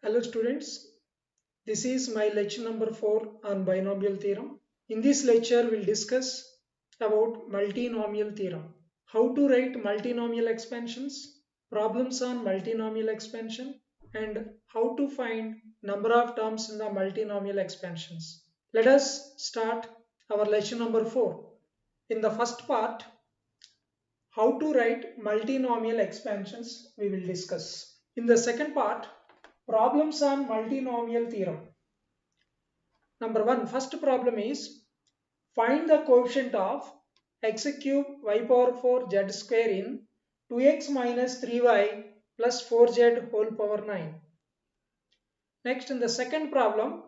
Hello students, this is my lecture number 4 on binomial theorem. In this lecture we'll discuss about multinomial theorem, how to write multinomial expansions, problems on multinomial expansion, and how to find number of terms in the multinomial expansions. Let us start our lecture number 4. In the first part, how to write multinomial expansions we will discuss. In the second part, problems on multinomial theorem. Number 1, first problem is find the coefficient of x cube y power 4 z square in 2x minus 3y plus 4z whole power 9. Next, in the second problem,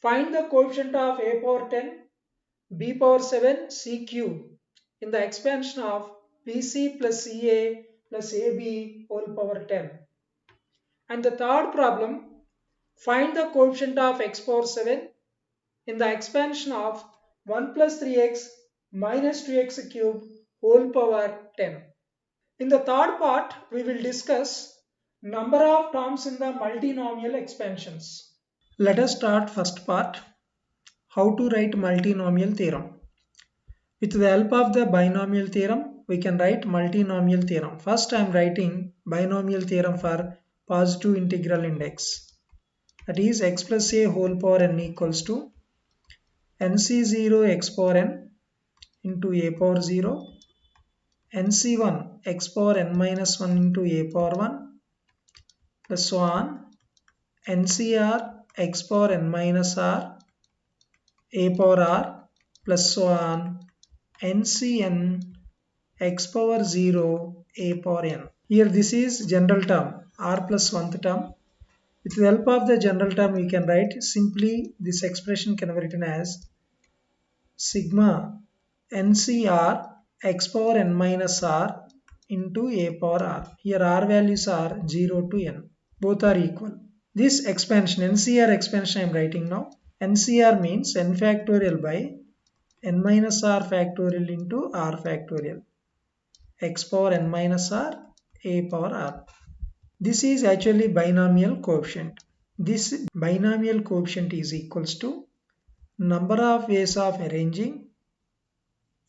find the coefficient of a power 10 b power 7 c cube in the expansion of bc plus ca plus ab whole power 10. And the third problem, find the coefficient of x power 7 in the expansion of 1 plus 3x minus 2x cube whole power 10. In the third part, we will discuss number of terms in the multinomial expansions. Let us start first part, how to write multinomial theorem. With the help of the binomial theorem, we can write multinomial theorem. First, I am writing binomial theorem for positive integral index. That is x plus a whole power n equals to nc0 x power n into a power 0, nc1 x power n minus 1 into a power 1, plus so on, ncr x power n minus r a power r, plus so on, ncn x power 0 a power n. Here this is general term, r plus 1th term. With the help of the general term, we can write simply this expression can be written as sigma ncr x power n minus r into a power r. Here r values are 0 to n. Both are equal. This expansion, ncr expansion I am writing now. ncr means n factorial by n minus r factorial into r factorial. X power n minus r a power r. This is actually binomial coefficient. This binomial coefficient is equals to number of ways of arranging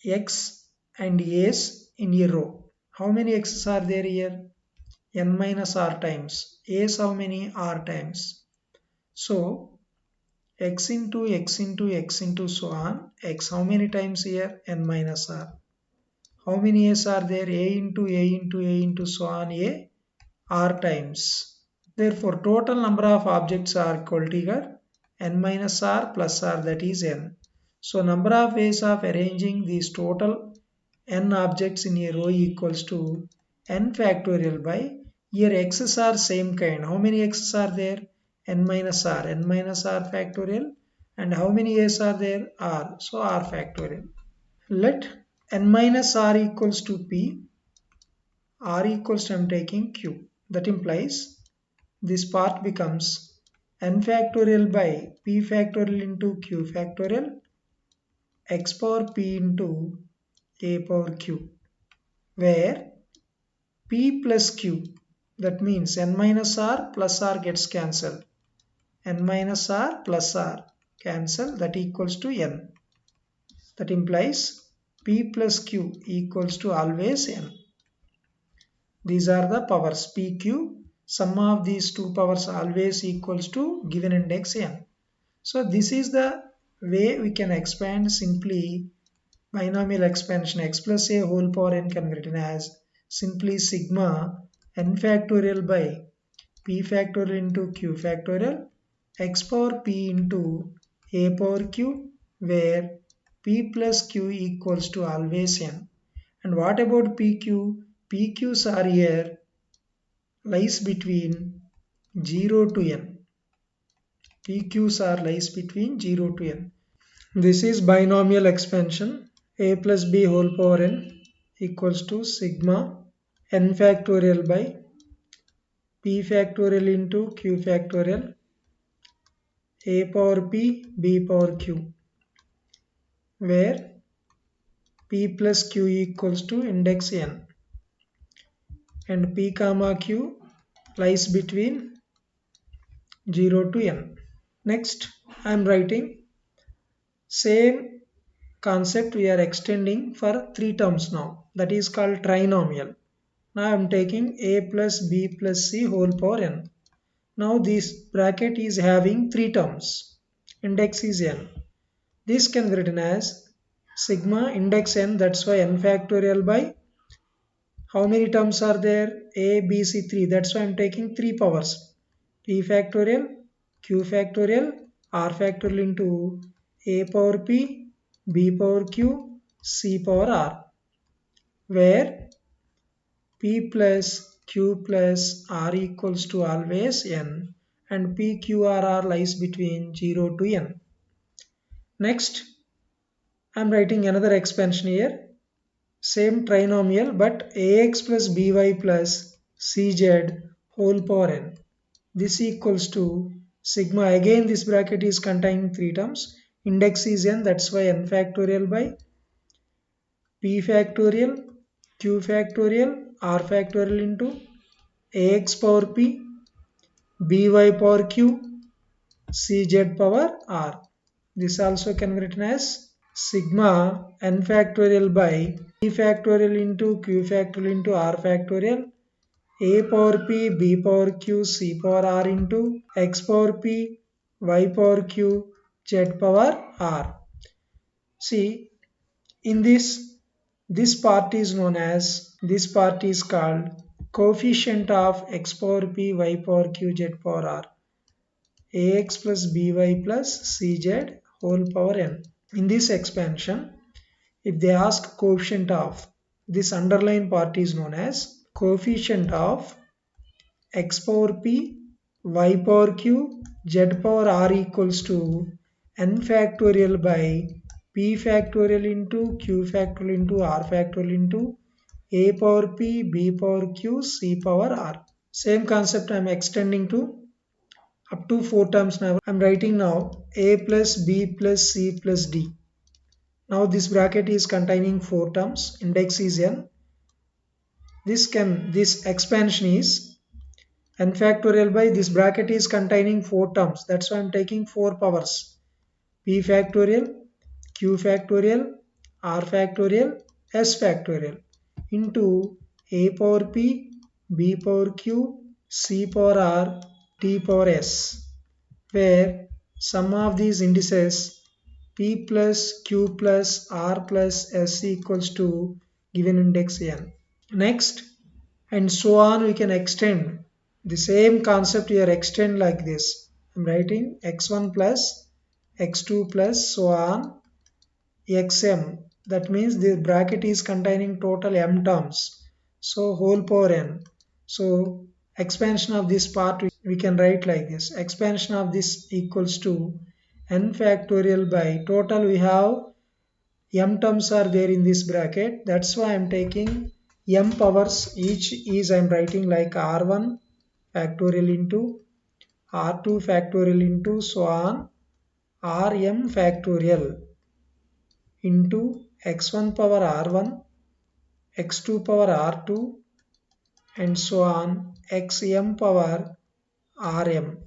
x and a's in a row. How many x's are there here? N minus r times. A's how many? R times. So x into x into x into so on. X how many times here? N minus r. How many a's are there? A into a into a into so on a r times. Therefore total number of objects are equal to here n minus r plus r, that is n. So number of ways of arranging these total n objects in a row equals to n factorial by, here x's are same kind. How many x's are there? N minus r factorial. And how many a's are there? R. So r factorial. Let n minus r equals to p, r equals to I am taking q. That implies this part becomes n factorial by p factorial into q factorial x power p into a power q, where p plus q, that means n minus r plus r gets cancelled. N minus r plus r cancel, that equals to n. That implies p plus q equals to always n. These are the powers pq. Sum of these two powers always equals to given index n. So this is the way we can expand simply binomial expansion. X plus a whole power n can be written as simply sigma n factorial by p factorial into q factorial x power p into a power q, where p plus q equals to always n. And what about pq? pq's are here lies between 0 to n. pq's are lies between 0 to n. This is binomial expansion. A plus b whole power n equals to sigma n factorial by p factorial into q factorial a power p b power q, where p plus q equals to index n and p comma q lies between 0 to n. Next, I am writing same concept we are extending for 3 terms now. That is called trinomial. Now I am taking a plus b plus c whole power n. Now this bracket is having 3 terms. Index is n. This can be written as sigma index n, that's why n factorial by how many terms are there? A, B, C, 3. That's why I'm taking 3 powers. P factorial, Q factorial, R factorial into A power P, B power Q, C power R. Where P plus Q plus R equals to always n and P, Q, R lies between 0 to n. Next, I'm writing another expansion here. Same trinomial but ax plus by plus cz whole power n. This equals to sigma. Again this bracket is containing 3 terms. Index is n, that's why n factorial by p factorial, q factorial, r factorial into ax power p, by power q, cz power r. This also can be written as sigma n factorial by p factorial into q factorial into r factorial, a power p, b power q, c power r into x power p, y power q, z power r. See, in this part is known as, this part is called coefficient of x power p, y power q, z power r. Ax plus by plus cz whole power n. In this expansion, if they ask coefficient of, this underlying part is known as coefficient of x power p, y power q, z power r equals to n factorial by p factorial into q factorial into r factorial into a power p, b power q, c power r. Same concept I am extending to up to 4 terms now. I am writing now a plus b plus c plus d. Now this bracket is containing 4 terms. Index is n. This expansion is n factorial by, this bracket is containing 4 terms. That's why I am taking 4 powers. P factorial, Q factorial, R factorial, S factorial into A power P, B power Q, C power R, D power S, where sum of these indices P plus Q plus R plus S equals to given index n. Next, and so on, we can extend the same concept here, extend like this. I'm writing x1 plus x2 plus so on xm. That means the bracket is containing total m terms, so whole power n. So expansion of this part we can write like this. Expansion of this equals to n factorial by, total we have m terms are there in this bracket. That's why I'm taking m powers. Each is I'm writing like r1 factorial into r2 factorial into so on rm factorial into x1 power r1, x2 power r2 and so on xm power rm,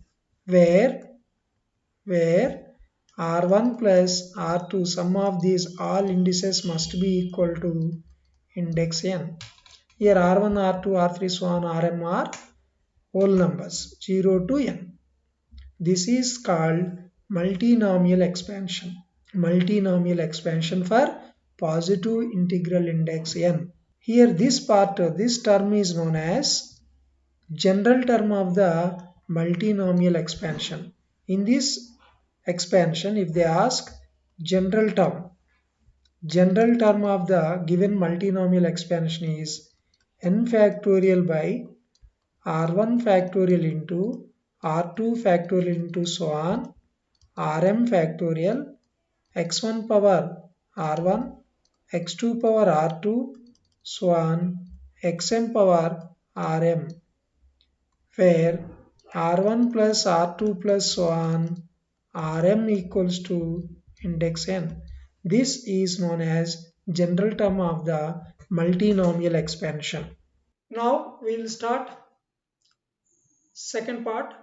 where r1 plus r2, sum of these all indices must be equal to index n. Here r1, r2, r3, so on rm are whole numbers 0 to n. This is called multinomial expansion. Multinomial expansion for positive integral index n. Here this part, this term is known as general term of the multinomial expansion. In this expansion, if they ask general term of the given multinomial expansion is n factorial by r1 factorial into r2 factorial into so on rm factorial x1 power r1, x2 power r2, so on xm power rm, where r1 plus r2 plus so on rm equals to index n. This is known as general term of the multinomial expansion. Now we will start second part.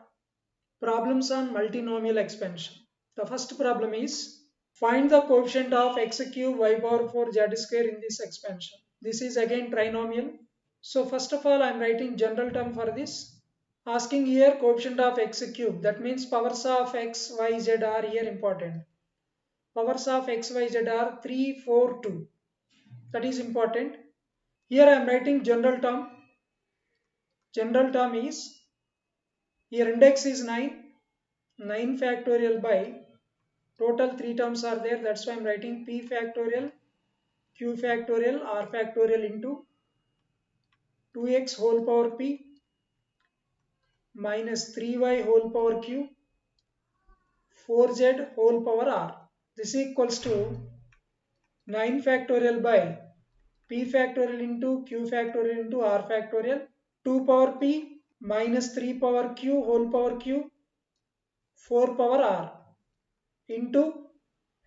Problems on multinomial expansion. The first problem is find the coefficient of x cube y power 4 z square in this expansion. This is again trinomial. So first of all I am writing general term for this. Asking here coefficient of x cube, that means powers of x, y, z are here important. Powers of x, y, z are 3, 4, 2. That is important. Here I am writing general term. General term is, here index is 9. 9 factorial by total 3 terms are there. That's why I am writing p factorial, q factorial, r factorial into 2x whole power p minus 3y whole power q 4z whole power r. This equals to 9 factorial by p factorial into q factorial into r factorial 2 power p minus 3 power q whole power q 4 power r into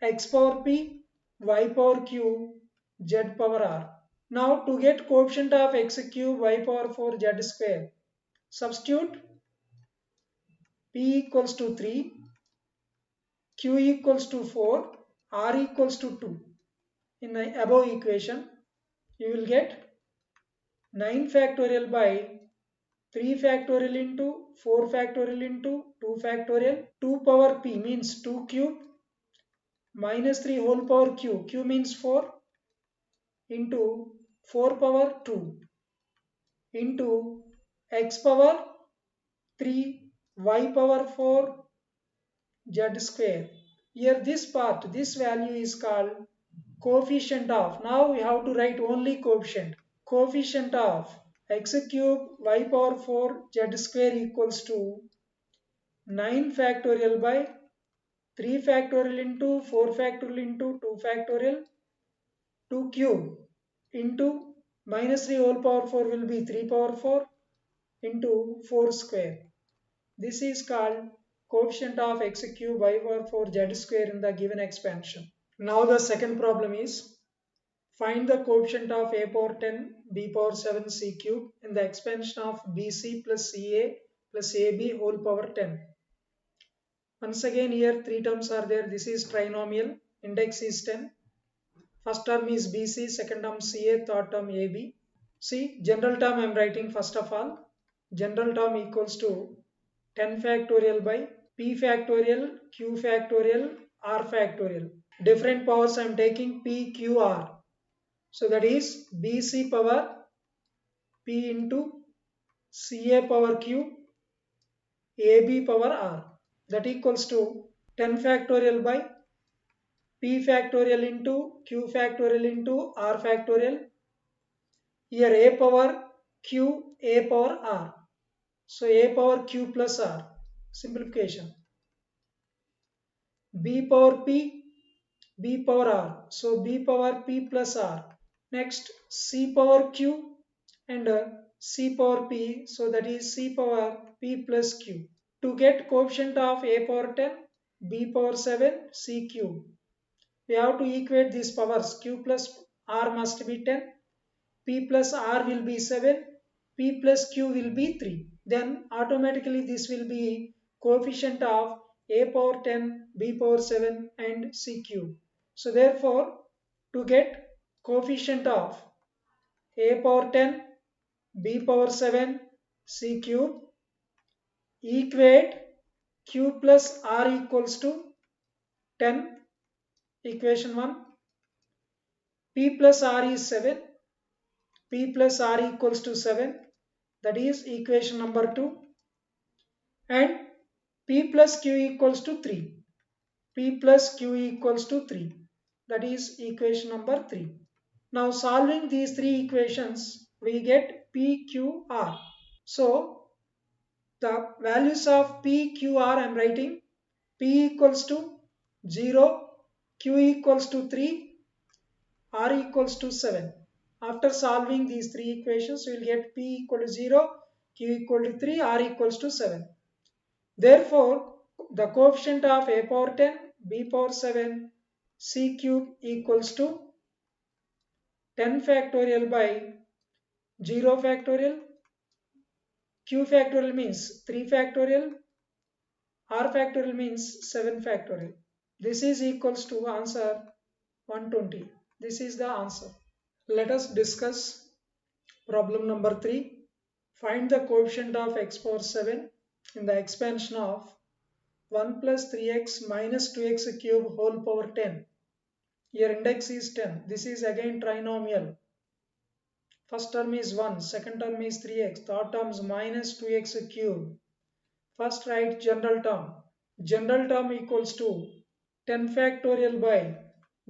x power p y power q z power r. Now to get coefficient of x cube y power 4 z square, substitute p equals to 3, q equals to 4, r equals to 2. In the above equation, you will get 9 factorial by 3 factorial into 4 factorial into 2 factorial. 2 power p means 2 cube minus 3 whole power q. Q means 4 into 4 power 2 into x power 3 y power 4 z square. Here this part, this value is called coefficient of. Now we have to write only coefficient. Coefficient of x cube y power 4 z square equals to 9 factorial by 3 factorial into 4 factorial into 2 factorial 2 cube into minus 3 whole power 4 will be 3 power 4 into 4 square. This is called coefficient of x cube y power 4 z square in the given expansion. Now the second problem is find the coefficient of a power 10 b power 7 c cube in the expansion of bc plus ca plus ab whole power 10. Once again here 3 terms are there. This is trinomial. Index is 10. First term is bc, second term ca, third term ab. See, general term I am writing first of all. General term equals to 10 factorial by p factorial, q factorial, r factorial. Different powers I am taking p, q, r. So that is bc power p into ca power q, ab power r. That equals to 10 factorial by p factorial into q factorial into r factorial. Here a power q, a power r. So a power q plus r. Simplification. B power p, b power r. So b power p plus r. Next c power q and c power p. So that is c power p plus q. To get coefficient of a power 10, b power 7, c cube, we have to equate these powers. Q plus r must be 10, p plus r will be 7, p plus q will be 3. Then automatically this will be coefficient of a power 10, b power 7 and c cube. So therefore to get coefficient of a power 10, b power 7, c cube, equate q plus r equals to 10, equation 1, p plus r is 7, p plus r equals to 7, that is equation number 2, and p plus q equals to 3, p plus q equals to 3, that is equation number 3. Now solving these three equations we get p, q, r. So the values of p, q, r I am writing. P equals to 0, q equals to 3, r equals to 7. After solving these three equations, we will get p equal to 0, q equal to 3, r equals to 7. Therefore, the coefficient of a power 10, b power 7, c cube equals to 10 factorial by 0 factorial, q factorial means 3 factorial, R factorial means 7 factorial. This is equals to answer 120. This is the answer. Let us discuss problem number 3. Find the coefficient of x power 7 in the expansion of 1 plus 3x minus 2x cube whole power 10. Here index is 10. This is again trinomial. First term is 1, second term is 3x, third term is minus 2x cube. First write general term. General term equals to 10 factorial by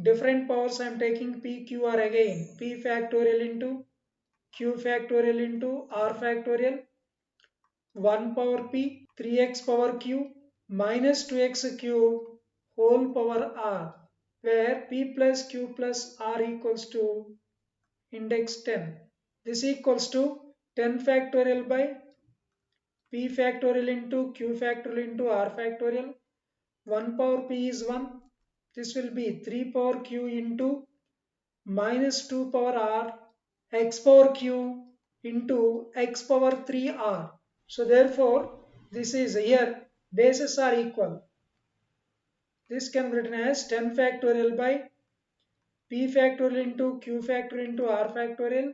different powers I am taking p, q are again p factorial into q factorial into r factorial 1 power p 3x power q minus 2x cube whole power r, where p plus q plus r equals to index 10. This equals to 10 factorial by p factorial into q factorial into r factorial. 1 power p is 1. This will be 3 power q into minus 2 power r x power q into x power 3r. So therefore, this is here bases are equal. This can be written as 10 factorial by p factorial into q factorial into r factorial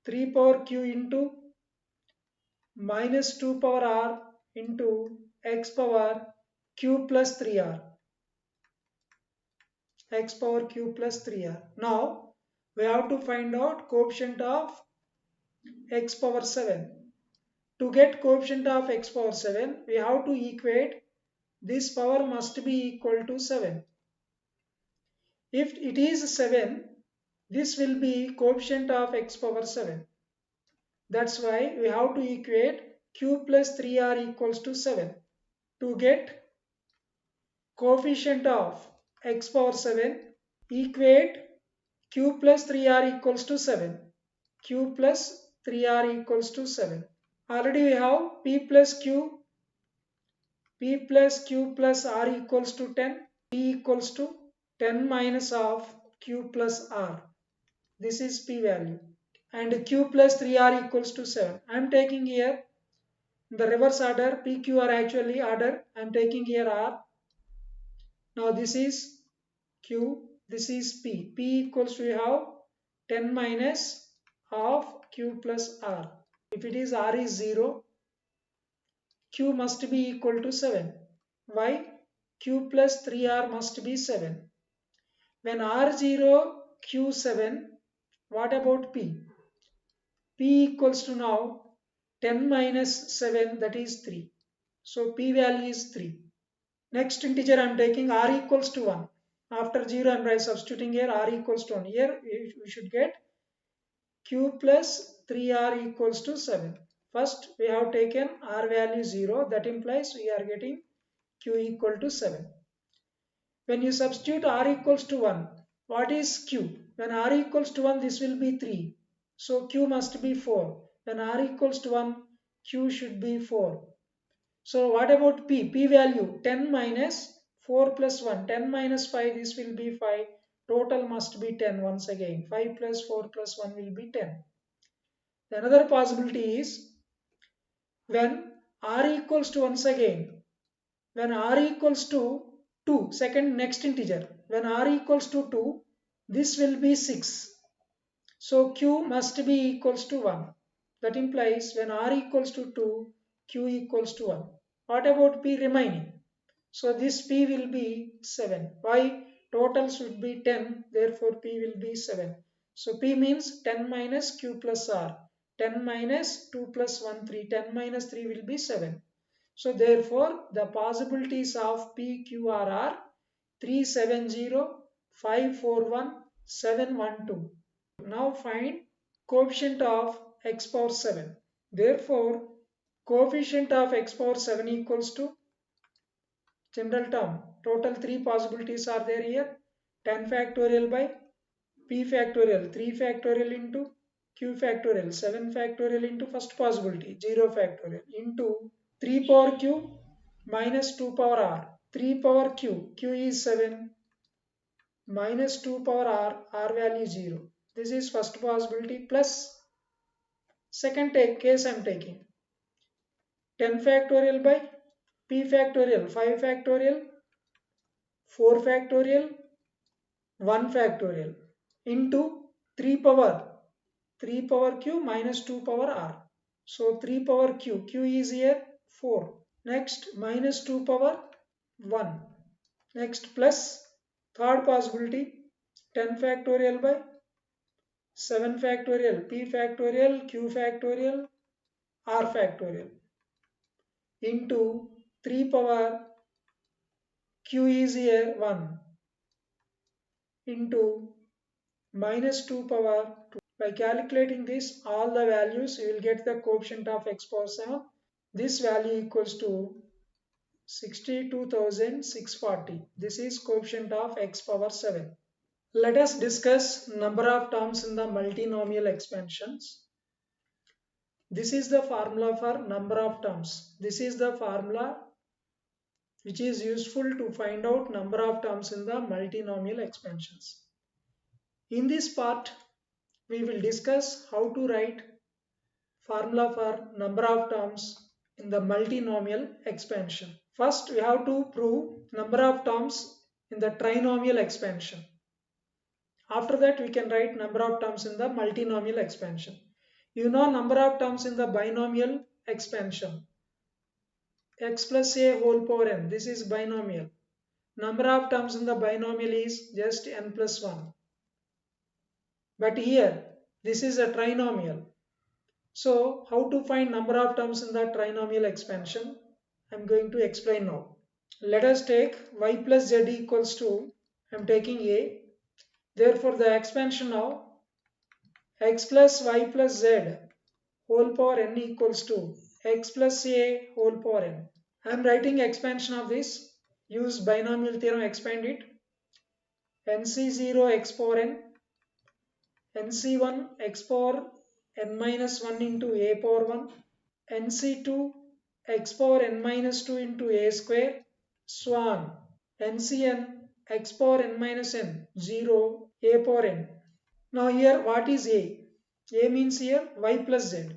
3 power q into minus 2 power r into x power q plus 3r. X power q plus 3r. Now we have to find out coefficient of x power 7. To get coefficient of x power 7, we have to equate this power must be equal to 7. If it is 7, this will be coefficient of x power 7. That's why we have to equate q plus 3r equals to 7. To get coefficient of x power 7, equate q plus 3r equals to 7. Q plus 3r equals to 7. Already we have p plus q plus r equals to 10. P equals to 10 minus of q plus r. This is p value. And q plus 3r equals to 7. I am taking here the reverse order. P, q are actually order. I am taking here r. Now this is q. This is p. P equals to we have 10 minus of q plus r. If it is r is 0, q must be equal to 7. Why? Q plus 3r must be 7. When r0, q7, what about p? P equals to now 10 minus 7, that is 3. So p value is 3. Next integer I am taking r equals to 1. After 0 I am substituting here r equals to 1. Here we should get q plus 3r equals to 7. First we have taken r value 0. That implies we are getting q equal to 7. When you substitute r equals to 1, what is q? When r equals to 1, this will be 3. So q must be 4. When r equals to 1, q should be 4. So what about p? P value 10 minus 4 plus 1. 10 minus 5, this will be 5. Total must be 10 once again. 5 plus 4 plus 1 will be 10. Another possibility is when r equals to once again, when r equals to 2, second next integer, when r equals to 2, this will be 6. So q must be equals to 1. That implies when r equals to 2, q equals to 1. What about p remaining? So this p will be 7. Why? Total should be 10, therefore p will be 7. So p means 10 minus q plus r. 10 minus 2 plus 1, 3. 10 minus 3 will be 7. So therefore the possibilities of p, q, r are 370, 541, 712. Now find coefficient of x power 7. Therefore coefficient of x power 7 equals to general term. Total 3 possibilities are there here. 10 factorial by p factorial 3 factorial into q factorial 7 factorial into first possibility 0 factorial into 3 power q minus 2 power r. 3 power q, q is 7, minus 2 power r, r value 0. This is first possibility plus second case I am taking 10 factorial by p factorial, 5 factorial, 4 factorial, 1 factorial into 3 power, 3 power q minus 2 power r. So 3 power q, q is here 4. Next minus 2 power 1. Next plus third possibility 10 factorial by 7 factorial, p factorial, q factorial, r factorial into 3 power q is here 1 into minus 2 power 2. By calculating this, all the values, you will get the coefficient of x power 7. This value equals to 62,640. This is coefficient of x power 7. Let us discuss number of terms in the multinomial expansions. This is the formula for number of terms. This is the formula which is useful to find out number of terms in the multinomial expansions. In this part, we will discuss how to write formula for number of terms in the multinomial expansion. First, we have to prove number of terms in the trinomial expansion. After that, we can write number of terms in the multinomial expansion. You know number of terms in the binomial expansion. X plus a whole power n. This is binomial. Number of terms in the binomial is just n plus 1. But here, this is a trinomial. So, how to find number of terms in the trinomial expansion? I am going to explain now. Let us take y plus z equals to, I am taking a. Therefore, the expansion of x plus y plus z whole power n equals to x plus a whole power n. I am writing expansion of this. Use binomial theorem, expand it. nc0 x power n, nc1 x power n minus 1 into a power 1, nc2 x power n minus 2 into a square, so on. ncn x power n minus n 0 a power n. Now here what is a? A means here y plus z.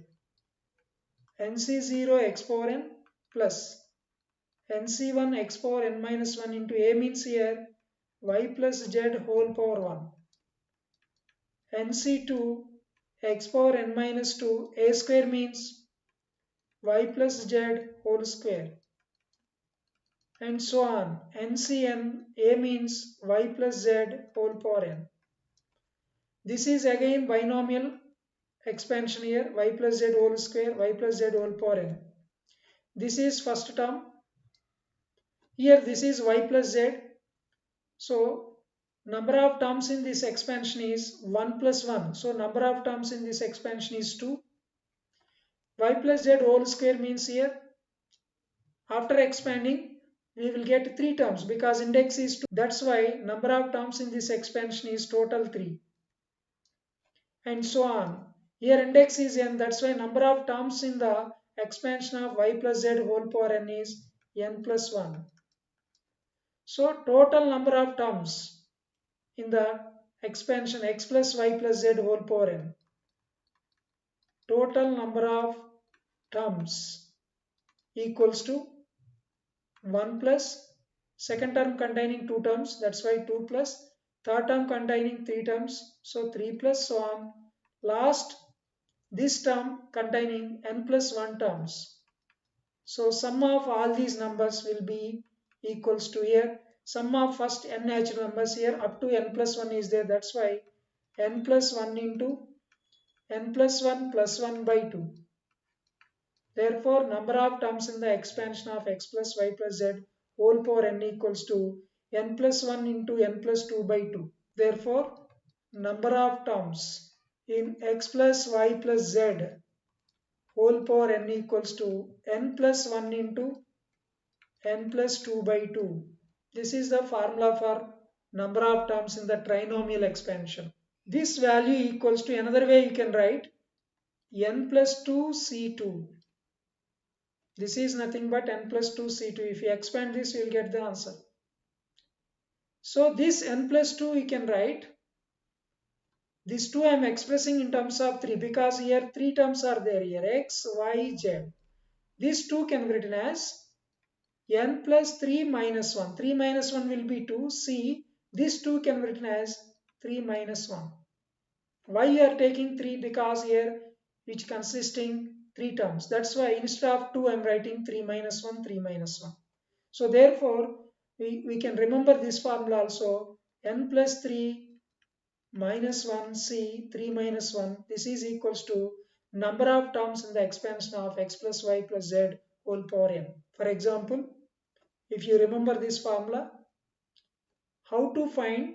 nc0 x power n plus nc1 x power n minus 1 into a means here y plus z whole power 1. nc2 x power n minus 2 a square means y plus z whole square, and so on. ncn a means y plus z whole power n. This is again binomial expansion here, y plus z whole square, y plus z whole power n. This is first term. Here this is y plus z. So number of terms in this expansion is 1 plus 1. So number of terms in this expansion is 2. Y plus z whole square means here after expanding we will get 3 terms because index is 2. That's why number of terms in this expansion is total 3. And so on. Here index is n, that's why number of terms in the expansion of y plus z whole power n is n plus 1. So total number of terms in the expansion x plus y plus z whole power n. Total number of terms equals to 1 plus second term containing 2 terms, that's why 2 plus third term containing 3 terms, so 3 plus so on. Last this term containing n plus 1 terms. So sum of all these numbers will be equals to here sum of first n natural numbers here up to n plus 1 is there, that's why n plus 1 into n plus 1 plus 1 by 2. Therefore, number of terms in the expansion of x plus y plus z whole power n equals to n plus 1 into n plus 2 by 2. Therefore, number of terms in x plus y plus z whole power n equals to n plus 1 into n plus 2 by 2. This is the formula for number of terms in the trinomial expansion. This value equals to, another way you can write n plus 2 c2. This is nothing but n plus 2 c2. If you expand this, you will get the answer. So this n plus 2 you can write. These 2 I am expressing in terms of 3 because here 3 terms are there here, x, y, z. These 2 can be written as n plus 3 minus 1. 3 minus 1 will be 2. See, this 2 can be written as 3 minus 1. Why you are taking 3? Because here which consisting 3 terms. That's why instead of 2 I am writing 3 minus 1, 3 minus 1. So therefore we can remember this formula also. N plus 3 minus 1 c 3 minus 1, this is equals to number of terms in the expansion of x plus y plus z whole power n. For example, if you remember this formula, how to find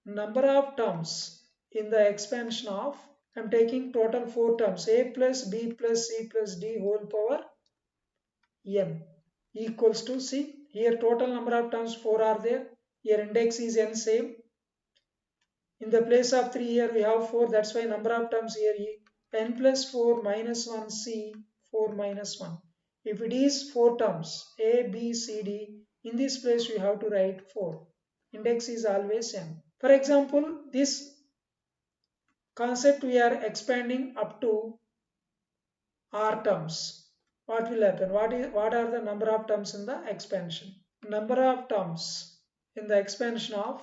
number of terms in the expansion of, I am taking total 4 terms, a plus b plus c plus d whole power n equals to, see here total number of terms 4 are there, here index is n same. In the place of 3 here we have 4, that's why number of terms here is n plus 4 minus 1 c 4 minus 1. If it is 4 terms a, b, c, d, in this place we have to write 4. Index is always n. For example, this concept we are expanding up to r terms. What will happen? What are the number of terms in the expansion? Number of terms in the expansion of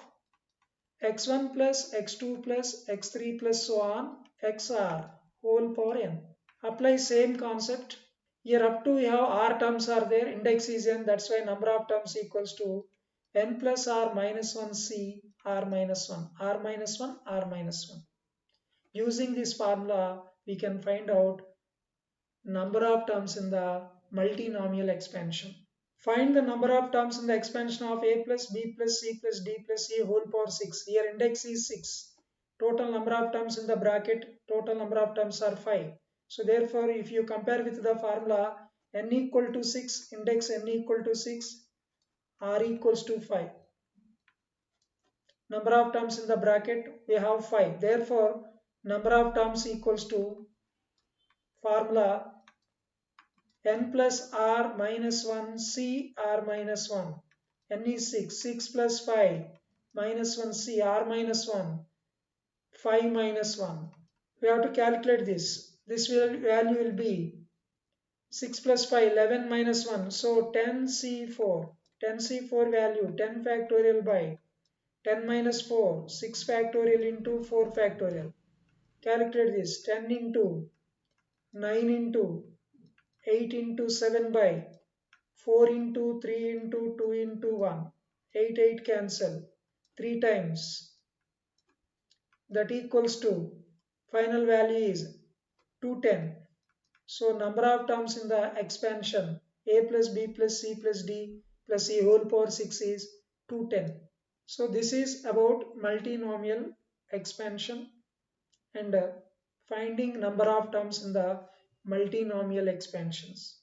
x1 plus x2 plus x3 plus so on xr whole power n. Apply same concept. Here up to we have r terms are there, index is n, that's why number of terms equals to n plus r minus 1 c r minus 1 r minus 1 r minus 1. Using this formula we can find out number of terms in the multinomial expansion. Find the number of terms in the expansion of a plus b plus c plus d plus e whole power 6. Here index is 6. Total number of terms in the bracket, total number of terms are 5. So therefore if you compare with the formula n equal to 6, index n equal to 6, r equals to 5. Number of terms in the bracket we have 5. Therefore number of terms equals to formula n plus r minus 1 c r minus 1. N is 6. 6 plus 5 minus 1 c r minus 1. 5 minus 1. We have to calculate this. This value will be 6 plus 5 11 minus 1. So 10c4. 10c4 value 10 factorial by 10 minus 4. 6 factorial into 4 factorial. Calculate this. 10 into 9 into 8 into 7 by 4 into 3 into 2 into 1. 8 8 cancel. 3 times. That equals to final value is 210. So number of terms in the expansion a plus b plus c plus d plus e whole power 6 is 210. So this is about multinomial expansion and finding number of terms in the multinomial expansions.